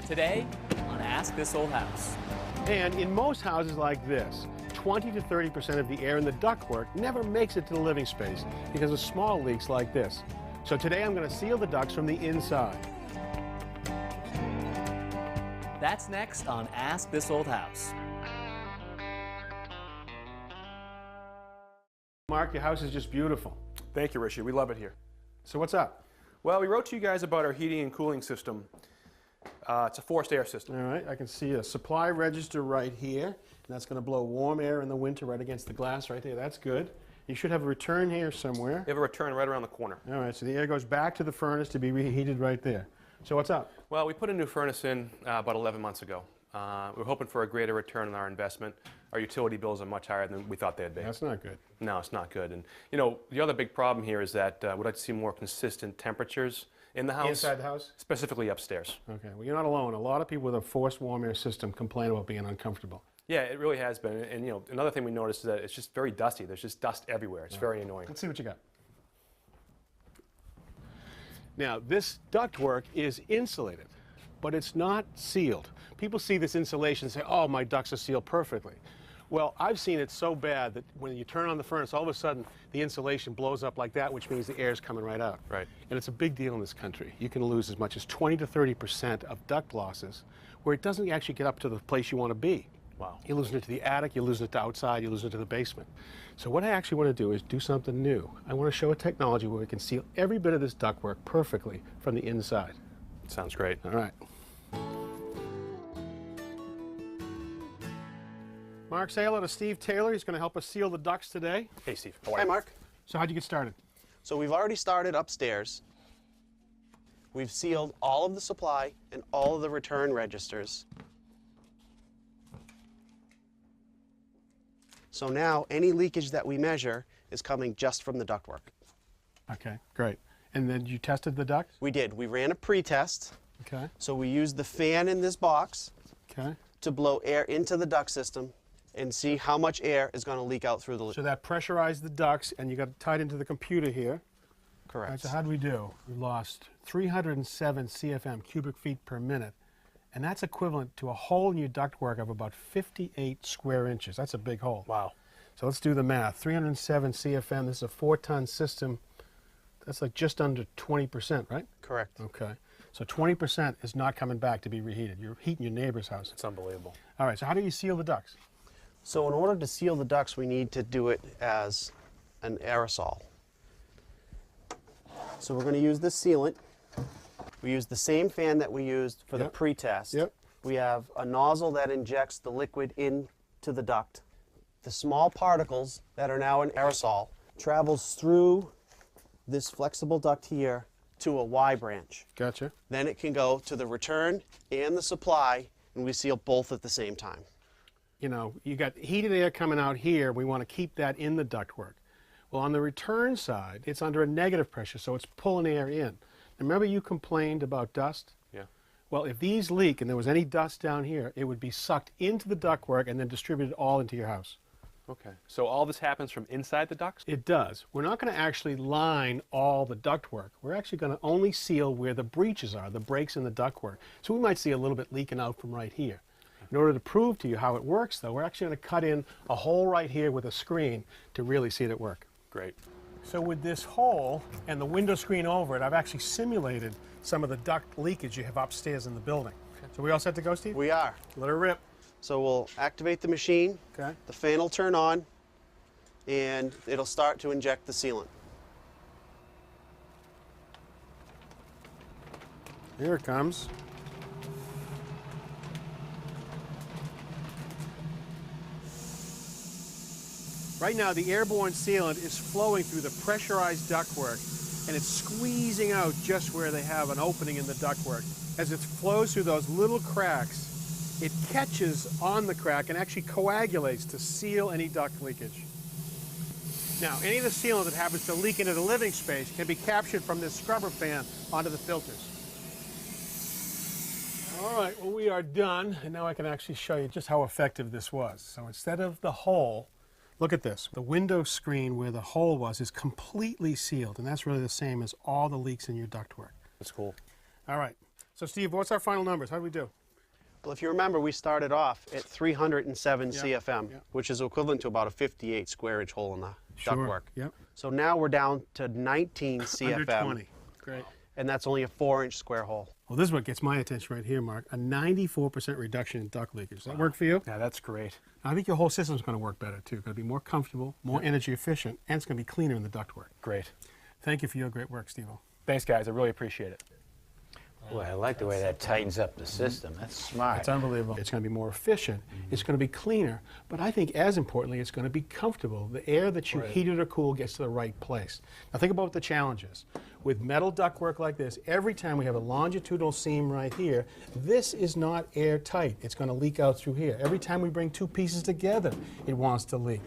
Today on Ask This Old House. And in most houses like this, 20 to 30% of the air in the ductwork never makes it to the living space because of small leaks like this. So today I'm going to seal the ducts from the inside. That's next on Ask This Old House. Mark, your house is just beautiful. Thank you, Richie. We love it here. So what's up? Well, we wrote to you guys about our heating and cooling system. It's a forced air system. All right, I can see a supply register right here, and that's going to blow warm air in the winter right against the glass right there. That's good. You should have a return here somewhere. We have a return right around the corner. All right, so the air goes back to the furnace to be reheated right there. So what's up? Well, we put a new furnace in about 11 months ago. We're hoping for a greater return on our investment. Our utility bills are much higher than we thought they'd be. That's not good. No, it's not good. And you know, the other big problem here is that we'd like to see more consistent temperatures in the house. Inside the house? Specifically upstairs. Okay, well, you're not alone. A lot of people with a forced warm air system complain about being uncomfortable. Yeah, it really has been. And you know, another thing we noticed is that it's just very dusty. There's just dust everywhere. It's very annoying. Let's see what you got. Now, this ductwork is insulated, but it's not sealed. People see this insulation and say, oh, my ducts are sealed perfectly. Well, I've seen it so bad that when you turn on the furnace, all of a sudden the insulation blows up like that, which means the air is coming right out. Right. And it's a big deal in this country. You can lose as much as 20 to 30% of duct losses where it doesn't actually get up to the place you want to be. Wow. You're losing it to the attic, you're losing it to outside, you're losing it to the basement. So what I actually want to do is do something new. I want to show a technology where we can seal every bit of this ductwork perfectly from the inside. Sounds great. All right. Mark, say hello to Steve Taylor. He's going to help us seal the ducts today. Hey, Steve. How are Hi, you? Mark. So how'd you get started? So we've already started upstairs. We've sealed all of the supply and all of the return registers. So now any leakage that we measure is coming just from the ductwork. Okay, great. And then you tested the ducts? We did. We ran a pre-test. Okay. So we used the fan in this box Okay. to blow air into the duct system and see how much air is going to leak out through the So that pressurized the ducts, and you got it tied into the computer here. All Correct. right, so how'd we do? We lost 307 CFM, cubic feet per minute. And that's equivalent to a hole in your ductwork of about 58 square inches. That's a big hole. Wow. So let's do the math. 307 CFM, this is a 4-ton system. That's like just under 20%, right? Correct. Okay. So 20% is not coming back to be reheated. You're heating your neighbor's house. It's unbelievable. All right, so how do you seal the ducts? So in order to seal the ducts, we need to do it as an aerosol. So we're going to use this sealant. We use the same fan that we used for the Yep. pre-test. Yep. We have a nozzle that injects the liquid into the duct. The small particles that are now in aerosol travels through this flexible duct here to a Y branch. Gotcha. Then it can go to the return and the supply, and we seal both at the same time. You know, you got heated air coming out here. We want to keep that in the ductwork. Well, on the return side, it's under a negative pressure, so it's pulling air in. Remember you complained about dust? Yeah. Well, if these leak and there was any dust down here, it would be sucked into the ductwork and then distributed all into your house. Okay. So all this happens from inside the ducts? It does. We're not going to actually line all the ductwork. We're actually going to only seal where the breaches are, the breaks in the ductwork. So we might see a little bit leaking out from right here. In order to prove to you how it works, though, we're actually going to cut in a hole right here with a screen to really see it work. Great. So with this hole and the window screen over it, I've actually simulated some of the duct leakage you have upstairs in the building. So we all set to go, Steve? We are. Let her rip. So we'll activate the machine. Okay. The fan will turn on, and it'll start to inject the sealant. Here it comes. Right now, the airborne sealant is flowing through the pressurized ductwork, and it's squeezing out just where they have an opening in the ductwork. As it flows through those little cracks, it catches on the crack and actually coagulates to seal any duct leakage. Now, any of the sealant that happens to leak into the living space can be captured from this scrubber fan onto the filters. All right, well, we are done, and now I can actually show you just how effective this was. So instead of the hole, look at this. The window screen where the hole was is completely sealed, and that's really the same as all the leaks in your ductwork. That's cool. All right, So Steve, what's our final numbers? How do we do? Well, if you remember, we started off at 307 Yep, CFM, yep. which is equivalent to about a 58 square inch hole in the ductwork. Yep. So now we're down to 19 CFM, Under 20. Great. and that's only a 4-inch square hole. Well, this is what gets my attention right here, Mark. A 94% reduction in duct leakage. Does that work for you? Yeah, that's great. I think your whole system's going to work better, too. It's going to be more comfortable, more energy efficient, and it's going to be cleaner in the ductwork. Great. Thank you for your great work, Steve-O. Thanks, guys. I really appreciate it. Boy, I like the way that tightens up the system. That's smart. It's unbelievable. It's going to be more efficient. It's going to be cleaner. But I think, as importantly, it's going to be comfortable. The air that you heated or cooled gets to the right place. Now, think about what the challenge is. With metal ductwork like this, every time we have a longitudinal seam right here, this is not airtight. It's going to leak out through here. Every time we bring two pieces together, it wants to leak.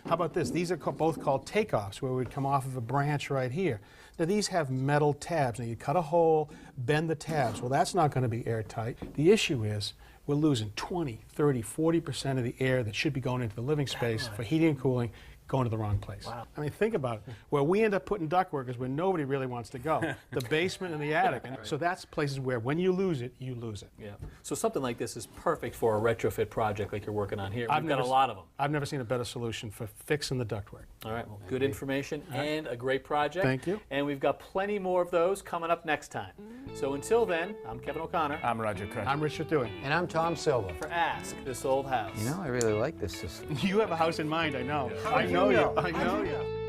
How about this? These are both called takeoffs, where we'd come off of a branch right here. Now, these have metal tabs. Now, you cut a hole, bend the tabs. Well, that's not going to be airtight. The issue is we're losing 20, 30, 40% of the air that should be going into the living space for heating and cooling, going to the wrong place. Wow. I mean, think about it. Where we end up putting ductwork is where nobody really wants to go. The basement and the attic. And so that's places where when you lose it, you lose it. Yeah. So something like this is perfect for a retrofit project like you're working on here. We've got a lot of them. I've never seen a better solution for fixing the ductwork. All right. Well, good information and a great project. Thank you. And we've got plenty more of those coming up next time. So until then, I'm Kevin O'Connor I'm Roger Cook. I'm Richard Dewey. And I'm Tom Silva. for Ask This Old House. You know, I really like this system. You have a house in mind, I know. I know you. I know you.